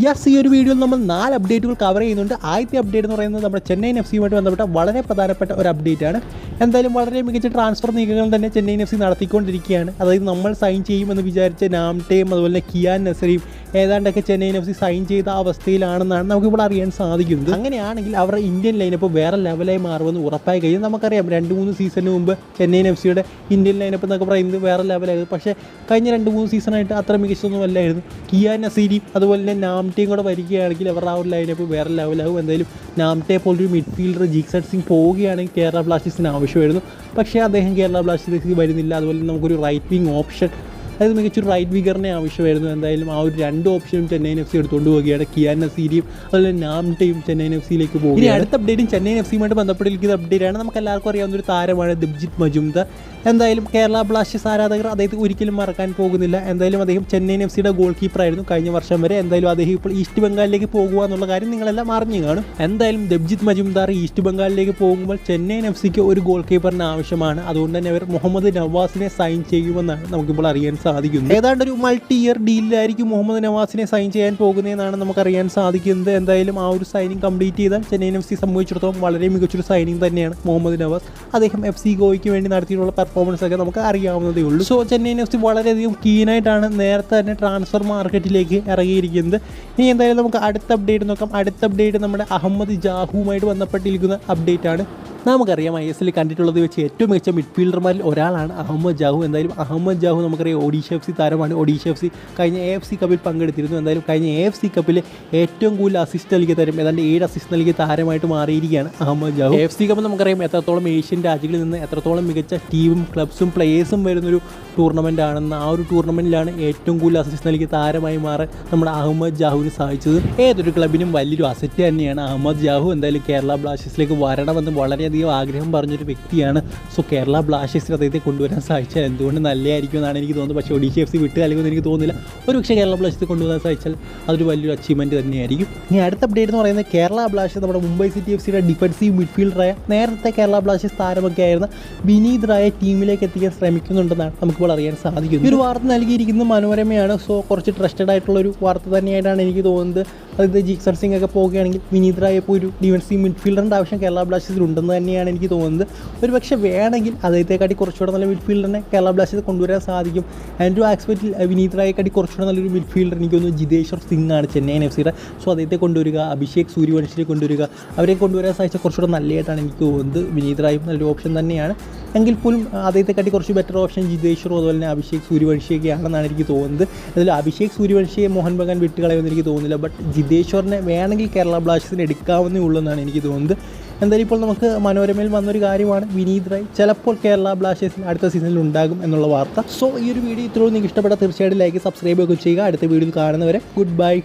Yes, ഈ ഒരു വീഡിയോയിൽ നമ്മൾ 4 അപ്ഡേറ്റുകൾ കവർ ചെയ്യുന്നുണ്ട്. ആദ്യത്തെ അപ്ഡേറ്റ് എന്ന് പറയുന്നത് നമ്മുടെ ചെന്നൈയിൻ എഫ് സിയുമായിട്ട് ബന്ധപ്പെട്ട വളരെ പ്രധാനപ്പെട്ട ഒരു അപ്ഡേറ്റ് ആണ്. എന്തായാലും വളരെ മികച്ച ട്രാൻസ്ഫർ നീക്കങ്ങൾ തന്നെ ചെന്നൈയിൻ എഫ് സി നടത്തിക്കൊണ്ടിരിക്കുകയാണ്. അതായത് നമ്മൾ സൈൻ ചെയ്യുമെന്ന് വിചാരിച്ച നാംടെയും അതുപോലെ കിയാൻ നസറിയും ഏതാണ്ടൊക്കെ ചെന്നൈയിൻ എഫ് സി സൈൻ ചെയ്ത അവസ്ഥയിലാണെന്നാണ് നമുക്കിപ്പോൾ അറിയാൻ സാധിക്കുന്നത്. അങ്ങനെയാണെങ്കിൽ അവരുടെ ഇന്ത്യൻ ലൈനപ്പ് വേറെ ലെവലായി മാറുമെന്ന് ഉറപ്പായി കഴിയും. നമുക്കറിയാം 2-3 സീസണിന് മുമ്പ് ചെന്നൈയിൻ എഫ് സിയുടെ ഇന്ത്യൻ ലൈനപ്പ് എന്നൊക്കെ പറയുന്നത് വേറെ ലെവലായിരുന്നു. പക്ഷേ കഴിഞ്ഞ 2-3 സീസണായിട്ട് അത്ര മികച്ചൊന്നും അല്ലായിരുന്നു. കിയാൻ നസീരിയും അതുപോലെ തന്നെ നാംടെയും കൂടെ വരികയാണെങ്കിൽ അവരുടെ ആ ഒരു ലൈനപ്പ് വേറെ ലെവലാകും. എന്തായാലും നാംടെ പോലൊരു മിഡ്ഫീൽഡർ ജിക്സൺ സിംഗ് പോവുകയാണെങ്കിൽ കേരള ബ്ലാസ്റ്റേഴ്സിന് ആവശ്യമായിരുന്നു. പക്ഷേ അദ്ദേഹം കേരള ബ്ലാസ്റ്റേഴ്സിലേക്ക് വരുന്നില്ല. അതുപോലെ നമുക്കൊരു റൈറ്റ് വിങ് ഓപ്ഷൻ, അതായത് മികച്ചൊരു റൈറ്റ് വിഗറിനെ ആവശ്യമായിരുന്നു. എന്തായാലും ആ ഒരു 2 ഓപ്ഷനും ചെന്നൈയിൻ എഫ് സി എടുത്തുകൊണ്ട് പോവുകയാണ്. കിയാൻ നസീരിയും അതുപോലെ നാംടെയും ചെന്നൈയിൻ എഫ് സിയിലേക്ക് പോകും. ഇനി അടുത്ത അപ്ഡേറ്റും ചെന്നൈയിൻ എഫ് സിയുമായിട്ട് ബന്ധപ്പെട്ടിരിക്കുന്ന അപ്ഡേറ്റാണ്. നമുക്ക് എല്ലാവർക്കും അറിയാവുന്ന ഒരു താരമാണ് ദബ്ജിത്ത് മജുംദാർ. എന്തായാലും കേരള ബ്ലാസ്റ്റേഴ്സ് ആരാധകർ അദ്ദേഹത്തെ ഒരിക്കലും മറക്കാൻ പോകുന്നില്ല. എന്തായാലും അദ്ദേഹം ചെന്നൈയിൻ എഫ് സിയുടെ ഗോൾ കീപ്പറായിരുന്നു കഴിഞ്ഞ വർഷം വരെ. എന്തായാലും അദ്ദേഹം ഇപ്പോൾ ഈസ്റ്റ് ബംഗാളിലേക്ക് പോകുക എന്നുള്ള കാര്യം നിങ്ങളെല്ലാം അറിഞ്ഞു കാണും. എന്തായാലും ദബ്ജിത്ത് മജുംദാർ ഈസ്റ്റ് ബംഗാളിലേക്ക് പോകുമ്പോൾ ചെന്നൈയിൻ എഫ് സിക്ക് ഒരു ഗോൾ കീപ്പറിന് ആവശ്യമാണ്. അതുകൊണ്ട് തന്നെ അവർ മുഹമ്മദ് നവാസിനെ സൈൻ ചെയ്യുമെന്നാണ് നമുക്കിപ്പോൾ അറിയാൻ സാധിക്കുന്നത്. ഏതാണ്ട് ഒരു മൾട്ടി ഇയർ ഡീലിലായിരിക്കും മുഹമ്മദ് നവാസിനെ സൈൻ ചെയ്യാൻ പോകുന്നതെന്നാണ് നമുക്കറിയാൻ സാധിക്കുന്നത്. എന്തായാലും ആ ഒരു സൈനിങ് കംപ്ലീറ്റ് ചെയ്താൽ ചെന്നൈയിൻ എഫ് സി സംബന്ധിച്ചിടത്തോളം വളരെ മികച്ചൊരു സൈനിങ് തന്നെയാണ് മുഹമ്മദ് നവാസ്. അദ്ദേഹം എഫ് സി ഗോയ്ക്ക് വേണ്ടി നടത്തിയിട്ടുള്ള പെർഫോമൻസ് ഒക്കെ നമുക്ക് അറിയാവുന്നതേ ഉള്ളൂ. സോ ചെന്നൈയിൻ എഫ് സി വളരെയധികം കീനായിട്ടാണ് നേരത്തെ തന്നെ ട്രാൻസ്ഫർ മാർക്കറ്റിലേക്ക് ഇറങ്ങിയിരിക്കുന്നത്. ഇനി എന്തായാലും നമുക്ക് അടുത്ത അപ്ഡേറ്റ് നോക്കാം. അടുത്ത അപ്ഡേറ്റ് നമ്മുടെ അഹമ്മദ് ജാഹുവുമായിട്ട് ബന്ധപ്പെട്ടിരിക്കുന്ന അപ്ഡേറ്റ് ആണ്. നമുക്കറിയാം ISL കണ്ടിട്ടുള്ളത് വെച്ച് ഏറ്റവും മികച്ച മിഡ്ഫീൽഡർമാരിൽ ഒരാളാണ് അഹമ്മദ് ജാഹു. എന്തായാലും അഹമ്മദ് ജാഹു നമുക്കറിയാം ഒഡീഷ എഫ് സി താരമാണ്. ഒഡീഷ എഫ് സി കഴിഞ്ഞ AFC കപ്പിൽ പങ്കെടുത്തിരുന്നു. എന്തായാലും കഴിഞ്ഞ AFC കപ്പിൽ ഏറ്റവും കൂടുതൽ അസിസ്റ്റ് നൽകിയ താരം, ഏതാണ്ട് 7 അസിസ്റ്റ് നൽകിയ താരമായിട്ട് മാറിയിരിക്കുകയാണ് അഹമ്മദ് ജാഹു. AFC കപ്പ് നമുക്കറിയാം എത്രത്തോളം ഏഷ്യൻ രാജ്യങ്ങളിൽ നിന്ന് എത്രത്തോളം മികച്ച ടീമും ക്ലബ്സും പ്ലേയേഴ്സും വരുന്നൊരു ടൂർണമെൻ്റ് ആണെന്ന്. ആ ഒരു ടൂർണമെൻറ്റിലാണ് ഏറ്റവും കൂടുതൽ അസിസ്റ്റ് നൽകിയ താരമായി മാറാൻ നമ്മുടെ അഹമ്മദ് ജാഹുവിന് സാധിച്ചത്. ഏതൊരു ക്ലബിനും വലിയൊരു അസറ്റ് തന്നെയാണ് അഹമ്മദ് ജാഹു. എന്തായാലും കേരള ബ്ലാസ്റ്റേഴ്സിലേക്ക് വരണമെന്ന് വളരെയധികം ആഗ്രഹം പറഞ്ഞൊരു വ്യക്തിയാണ്. സോ കേരള ബ്ലാസ്റ്റേഴ്സിന് അദ്ദേഹത്തെ കൊണ്ടുവരാൻ സാധിച്ചാൽ എന്തുകൊണ്ട് നല്ലതായിരിക്കും എന്നാണ് എനിക്ക് തോന്നുന്നത്. പക്ഷേ ഒഡീഷ എഫ് സി വിട്ട് കളിക്കുമെന്ന് എനിക്ക് തോന്നുന്നില്ല. ഒരു പക്ഷേ കേരള ബ്ലാസ്റ്റേഴ്സ് കൊണ്ടുവരാൻ സാധിച്ചാൽ അതൊരു വലിയൊരു അച്ചീവ്മെൻറ്റ് തന്നെയായിരിക്കും. ഇനി അടുത്ത അപ്ഡേറ്റ് എന്ന് പറയുന്നത് കേരള ബ്ലാസ്റ്റേഴ്സ് നമ്മുടെ മുംബൈ സിറ്റി എഫ് സിയുടെ ഡിഫൻസീവ് മിഡ്ഫീൽഡറായ നേരത്തെ കേരള ബ്ലാസ്റ്റേഴ്സ് താരമൊക്കെ ആയിരുന്ന വിനീത് റായെ ടീമിലേക്ക് എത്തിക്കാൻ ശ്രമിക്കുന്നുണ്ടെന്നാണ് നമുക്കിപ്പോൾ അറിയാൻ സാധിക്കുന്നത്. ഈ ഒരു വാർത്ത നൽകിയിരിക്കുന്നത് മനോരമയാണ്. സോ കുറച്ച് ട്രസ്റ്റഡ് ആയിട്ടുള്ള ഒരു വാർത്ത തന്നെയായിട്ടാണ് എനിക്ക് തോന്നുന്നത്. അതായത് ജിക്സൺ സിംഗ് ഒക്കെ പോവുകയാണെങ്കിൽ വിനീത് റായെ ഇപ്പോൾ ഒരു ഡിഫൻസീവ് മിഡ്ഫീൽഡറിൻ്റെ ആവശ്യം കേരള ബ്ലാസ്റ്റേഴ്സിൽ ഉണ്ടെന്ന് തന്നെയാണ് എനിക്ക് തോന്നുന്നത്. ഒരു പക്ഷേ വേണമെങ്കിൽ അദ്ദേഹത്തെക്കാട്ടി കുറച്ചുകൂടെ നല്ല മിഡ്ഫീൽഡറിനെ കേരള ബ്ലാസ്റ്റേഴ്സ് കൊണ്ടുവരാൻ സാധിക്കും. എൻ്റെ ഒരു ആസ്പെക്റ്റിൽ വിനീത് റായെക്കാട്ടി കുറച്ചുകൂടെ നല്ലൊരു മിഡ്ഫീൽഡർ എനിക്ക് തോന്നുന്നു ജിതേശ്വർ സിംഗ് ആണ് ചെന്നൈയിൻ എഫ് സിയുടെ. സോ അദ്ദേഹത്തെ കൊണ്ടുവരിക, അഭിഷേക് സൂര്യവംശിയെ കൊണ്ടുവരിക, അവരെ കൊണ്ടുവരാൻ സാധിച്ചാൽ കുറച്ചുകൂടെ നല്ലതായിട്ടാണ് എനിക്ക് തോന്നുന്നത്. വിനീത് റായും നല്ലൊരു ഓപ്ഷൻ തന്നെയാണ്. എങ്കിൽ പോലും അദ്ദേഹത്തെക്കാട്ടി കുറച്ച് ബെറ്റർ ഓപ്ഷൻ ജിതേശ്വറും അതുപോലെ തന്നെ അഭിഷേക് സൂര്യവംശിയൊക്കെ ആണെന്നാണ് എനിക്ക് തോന്നുന്നത്. അതിൽ അഭിഷേക് സൂര്യവംശിയെ മോഹൻ ബഗാൻ വിട്ടുകളയുമെന്ന് എനിക്ക് തോന്നുന്നില്ല. ബട്ട് ജിതേശ്വറിനെ വേണമെങ്കിൽ കേരള ബ്ലാസ്റ്റേഴ്സിന് എടുക്കാവുന്നേ ഉള്ളൂ എന്നാണ് എനിക്ക് തോന്നുന്നത്. എന്തായാലും ഇപ്പോൾ നമുക്ക് മനോരമയിൽ വന്നൊരു കാര്യമാണ് വിനീത് റായ് ചിലപ്പോൾ കേരള ബ്ലാസ്റ്റേഴ്സിൽ അടുത്ത സീസണിൽ ഉണ്ടാകും എന്നുള്ള വാർത്ത. സോ ഈ ഒരു വീഡിയോ ഇത്രയും നിങ്ങൾക്ക് ഇഷ്ടപ്പെട്ടാൽ തീർച്ചയായിട്ടും ലൈക്ക്, സബ്സ്ക്രൈബ് ഒക്കെ ചെയ്യുക. അടുത്ത വീഡിയോയിൽ കാണുന്നവരെ ഗുഡ് ബൈ.